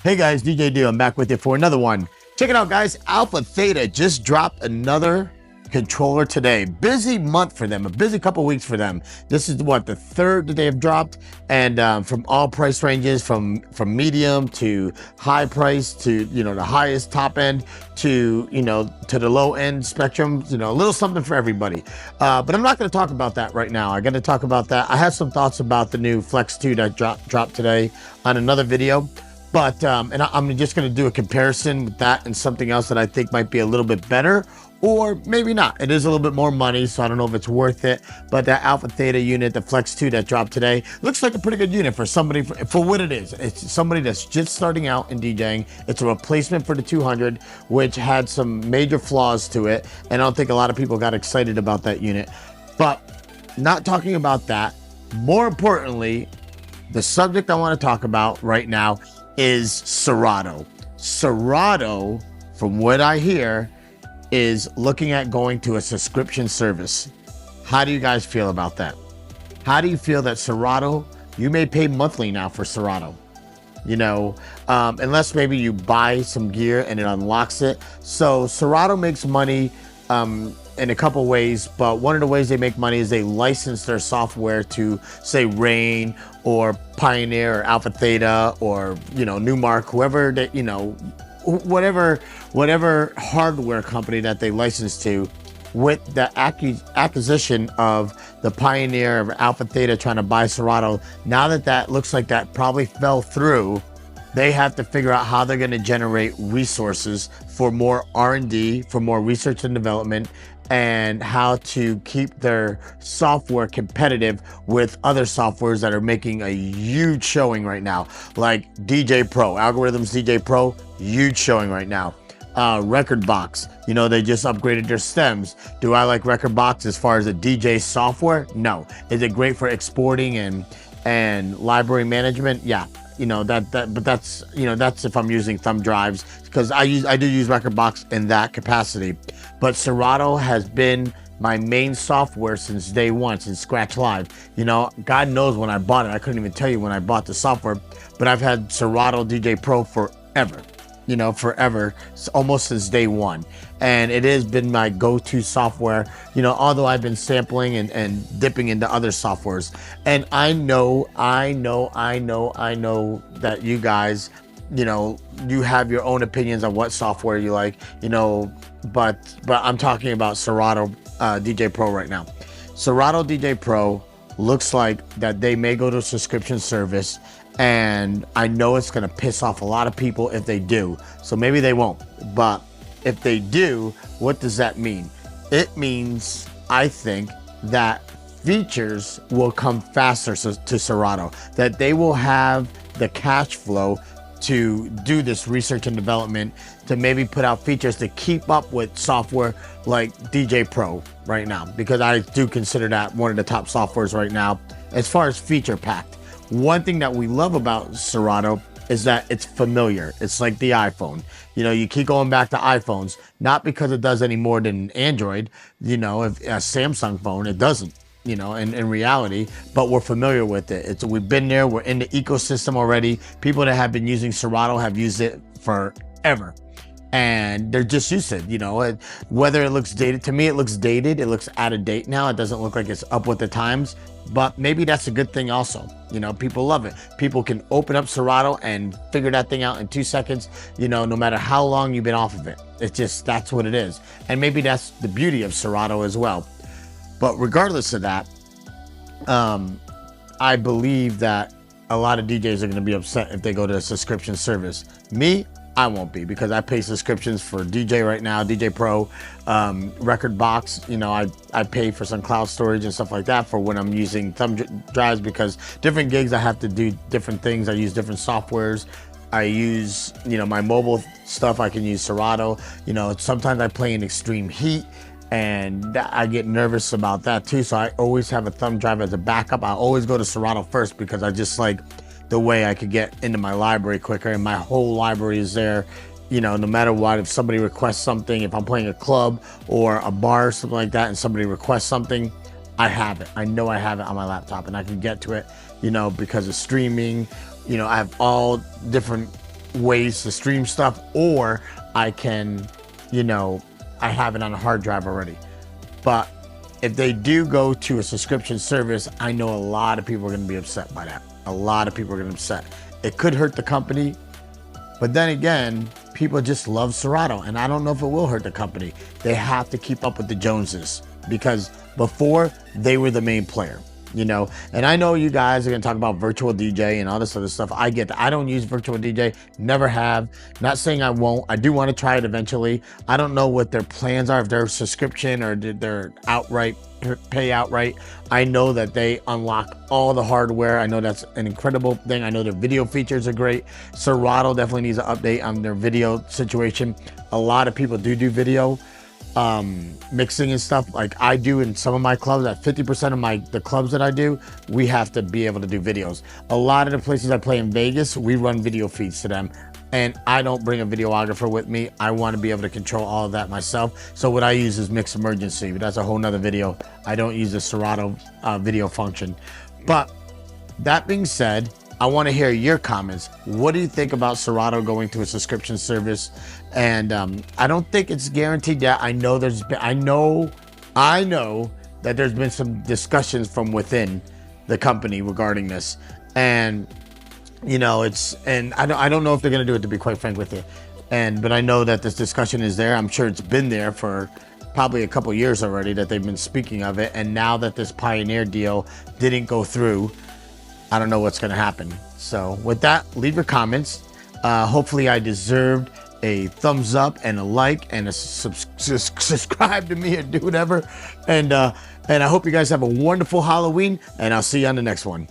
Hey guys, DJ D, I'm back with you for another one. Check it out, guys. Alpha Theta just dropped another controller today. Busy month for them, a busy couple weeks for them. This is what, the third that they have dropped, and from all price ranges, from medium to high price to the highest top end to to the low end spectrum. A little something for everybody. But I'm not going to talk about that right now. I got to talk about that. I have some thoughts about the new Flex 2 that dropped today on another video. But, and I'm just going to do a comparison with that and something else that I think might be a little bit better, or maybe not. It is a little bit more money, so I don't know if it's worth it. But that Alpha Theta unit, the Flex 2 that dropped today, looks like a pretty good unit for somebody, for what it is. It's somebody that's just starting out in DJing. It's a replacement for the 200, which had some major flaws to it. And I don't think a lot of people got excited about that unit. But not talking about that. More importantly, the subject I want to talk about right now is Serato. Serato, from what I hear, is looking at going to a subscription service. How do you guys feel about that? How do you feel that Serato, you may pay monthly now for Serato? Unless maybe you buy some gear and it unlocks it. So Serato makes money in a couple ways, but one of the ways they make money is they license their software to, say, Rain or Pioneer or Alpha Theta or Newmark, whoever they, whatever hardware company that they license to. With the acquisition of the Pioneer of Alpha Theta trying to buy Serato, now that looks like that probably fell through, they have to figure out how they're going to generate resources for more R&D, for more research and development, and how to keep their software competitive with other softwares that are making a huge showing right now, like DJ Pro, Algorithms DJ Pro, huge showing right now. Rekordbox, they just upgraded their stems. Do I like Rekordbox as far as the DJ software? No. Is it great for exporting and library management? Yeah. But that's if I'm using thumb drives, because I do use Rekordbox in that capacity. But Serato has been my main software since day one, since Scratch Live. God knows when I bought it. I couldn't even tell you when I bought the software, but I've had Serato DJ Pro forever. Forever, almost since day one. And it has been my go-to software, although I've been sampling and dipping into other softwares. And I know that you guys, you have your own opinions on what software you like, but I'm talking about Serato DJ Pro right now. Serato DJ Pro looks like that they may go to a subscription service, and I know it's going to piss off a lot of people if they do. So maybe they won't. But if they do, what does that mean? It means, I think, that features will come faster to Serato, that they will have the cash flow to do this research and development, to maybe put out features to keep up with software like DJ Pro right now, because I do consider that one of the top softwares right now as far as feature packed. One thing that we love about Serato is that it's familiar. It's like the iPhone. You keep going back to iPhones, not because it does any more than Android. If a Samsung phone, it doesn't. In reality, but we're familiar with it. We've been there. We're in the ecosystem already. People that have been using Serato have used it forever, and they're just used to it. Whether it looks dated, to me, it looks dated. It looks out of date now. It doesn't look like it's up with the times. But maybe that's a good thing also. People love it. People can open up Serato and figure that thing out in 2 seconds, no matter how long you've been off of it. It's just, that's what it is. And maybe that's the beauty of Serato as well. But regardless of that, I believe that a lot of DJs are going to be upset if they go to a subscription service. Me, I won't be, because I pay subscriptions for DJ right now, DJ Pro, Rekordbox. I pay for some cloud storage and stuff like that for when I'm using thumb drives, because different gigs I have to do different things. I use different softwares. I use, my mobile stuff. I can use Serato. Sometimes I play in extreme heat, and I get nervous about that too. So I always have a thumb drive as a backup. I always go to Serato first, because I just like the way I could get into my library quicker, and my whole library is there. No matter what, if somebody requests something, if I'm playing a club or a bar or something like that, and somebody requests something, I have it. I know I have it on my laptop, and I can get to it, because of streaming. I have all different ways to stream stuff, or I can, you know, I have it on a hard drive already. But if they do go to a subscription service, I know a lot of people are going to be upset by that. A lot of people are going to be upset. It could hurt the company, but then again, people just love Serato, and I don't know if it will hurt the company. They have to keep up with the Joneses, because before they were the main player, you know. And I know you guys are gonna talk about virtual DJ and all this other stuff. I get that. I don't use virtual DJ, never have. Not saying I won't. I do want to try it eventually. I don't know what their plans are, if they're subscription or did their outright pay outright. I know that they unlock all the hardware. I know that's an incredible thing. I know their video features are great. Serato definitely needs an update on their video situation. A lot of people do video mixing and stuff like I do in some of my clubs. At 50% of the clubs that I do, we have to be able to do videos. A lot of the places I play in Vegas, we run video feeds to them, and I don't bring a videographer with me. I want to be able to control all of that myself. So what I use is Mix Emergency, but that's a whole nother video. I don't use the Serato video function. But that being said, I want to hear your comments. What do you think about Serato going to a subscription service? And I don't think it's guaranteed yet. I know that there's been some discussions from within the company regarding this, and you know, I don't know if they're gonna do it, to be quite frank with you. But I know that this discussion is there. I'm sure it's been there for probably a couple years already that they've been speaking of it. And now that this Pioneer deal didn't go through, I don't know what's going to happen. So with that, leave your comments. Hopefully I deserved a thumbs up and a like and a subscribe to me, or do whatever. And I hope you guys have a wonderful Halloween, and I'll see you on the next one.